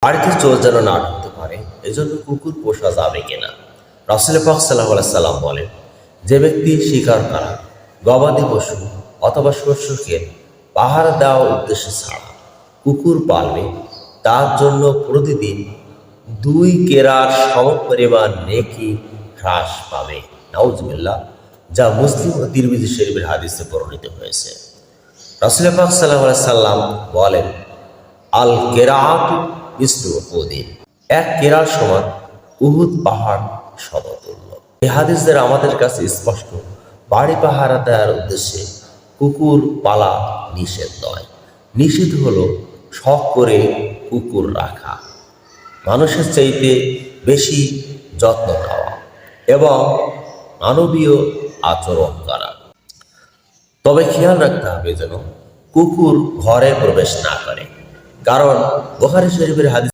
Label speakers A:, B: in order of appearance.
A: বাড়িতে চোর যেন না ঢুকতে পারে এজন্য কুকুর পোষা যাবে কিনা। রাসূল পাক সাল্লাল্লাহু আলাইহি সাল্লাম বলেন, যে ব্যক্তি শিকার করা গবাদি পশু অথবা শস্যকে পাহারা দেওয়ার উদ্দেশ্যে ছাড়া কুকুর পালবে তার জন্য প্রতিদিন 2 কেরার সমপরিমাণ নেকি হ্রাস পাবে। নাউজুবিল্লাহ, যা মুসলিম ও তিরমিজি শরীফের হাদিসে বর্ণিত হয়েছে। রাসূল পাক সাল্লাল্লাহু আলাইহি সাল্লাম বলেন, আল কেরাআতু মিসলু উহুদিন, এক কেরার সমান উহুদ পাহাড় সমতুল্য। এই হাদিস দ্বারা আমাদের কাছে স্পষ্ট বাড়ি পাহারা দেওয়ার উদ্দেশ্যে কুকুর পালা নিষেধ নয়। নিষেধ হলো শখ করে কুকুর রাখা, মানুষের চাইতে বেশি যত্ন নেওয়া এবং মানবীয় আচরণ করা। তবে খেয়াল রাখতে হবে যেন কুকুর ঘরে প্রবেশ না করে, কারণ বুখারী শরীফের হাদিস